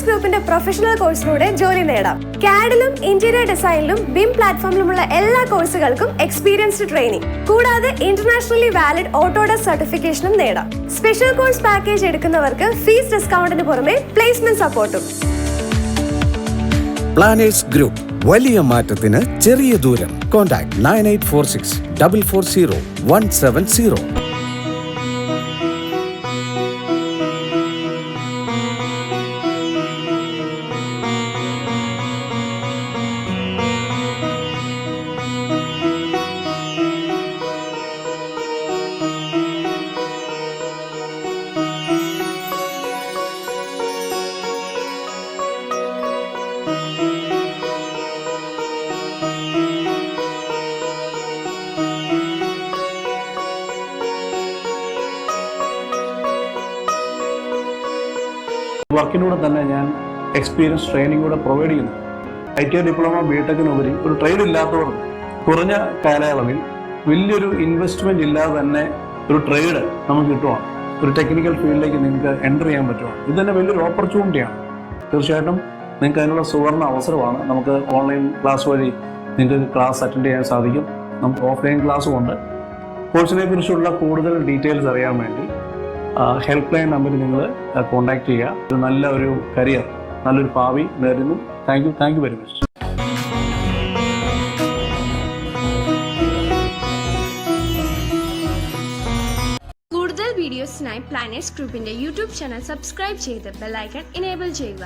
Planners ഗ്രൂപ്പിന്റെ professional കോഴ്സിലൂടെ ജോലി നേടാം. CAD-ലും ഇന്റീരിയർ ഡിസൈനിലും BIM പ്ലാറ്റ്ഫോമിലുമുള്ള എല്ലാ കോഴ്സുകൾക്കും എക്സ്പീരിയൻസ്ഡ് ട്രെയിനിങ്, കൂടാതെ ഇന്റർനാഷണലി വാലിഡ് ഓട്ടോഡെസ്ക് സർട്ടിഫിക്കേഷനും നേടാം. സ്പെഷ്യൽ കോഴ്സ് പാക്കേജ് എടുക്കുന്നവർക്ക് ഫീസ് ഡിസ്കൗണ്ടിന് പുറമെ പ്ലേസ്മെന്റ് സപ്പോർട്ടും. പ്ലാനേഴ്സ് ഗ്രൂപ്പ്, വലിയ മാറ്റത്തിന് ചെറിയ ദൂരം. കോൺടാക്ട് 9846 440 170. വർക്കിലൂടെ തന്നെ ഞാൻ എക്സ്പീരിയൻസ് ട്രെയിനിങ് കൂടെ പ്രൊവൈഡ് ചെയ്യുന്നു. ITI ഡിപ്ലോമ ബിടെക്കിനുപരി ഒരു ട്രേഡ് ഇല്ലാത്തവർക്ക് കുറഞ്ഞ കാലയളവിൽ വലിയൊരു ഇൻവെസ്റ്റ്മെന്റ് ഇല്ലാതെ തന്നെ ഒരു ട്രേഡ് നമുക്ക് കിട്ടുവാണ്. ഒരു ടെക്നിക്കൽ ഫീൽഡിലേക്ക് നിങ്ങൾക്ക് എൻ്റർ ചെയ്യാൻ പറ്റുവാണ്. ഇത് തന്നെ വലിയൊരു ഓപ്പർച്യൂണിറ്റിയാണ്. തീർച്ചയായിട്ടും നിങ്ങൾക്ക് അതിനുള്ള സുവർണ്ണ അവസരമാണ്. നമുക്ക് ഓൺലൈൻ ക്ലാസ് വഴി നിങ്ങൾക്ക് ക്ലാസ് അറ്റൻഡ് ചെയ്യാൻ സാധിക്കും. നമുക്ക് ഓഫ്ലൈൻ ക്ലാസ്സും ഉണ്ട്. കോഴ്സിനെ കുറിച്ചുള്ള കൂടുതൽ ഡീറ്റെയിൽസ് അറിയാൻ വേണ്ടി ഹെൽപ്പ് ലൈൻ നമ്പറിൽ നിങ്ങൾ കോൺടാക്ട് ചെയ്യുക. ഒരു നല്ലൊരു കരിയർ, നല്ലൊരു ഭാവി നേരുന്നു. Thank you very much. കൂടുതൽ വീഡിയോസിനായി പ്ലാനേഴ്സ് ഗ്രൂപ്പിന്റെ യൂട്യൂബ് ചാനൽ സബ്സ്ക്രൈബ് ചെയ്ത് ബെൽ ഐക്കൺ എനേബിൾ ചെയ്യുക.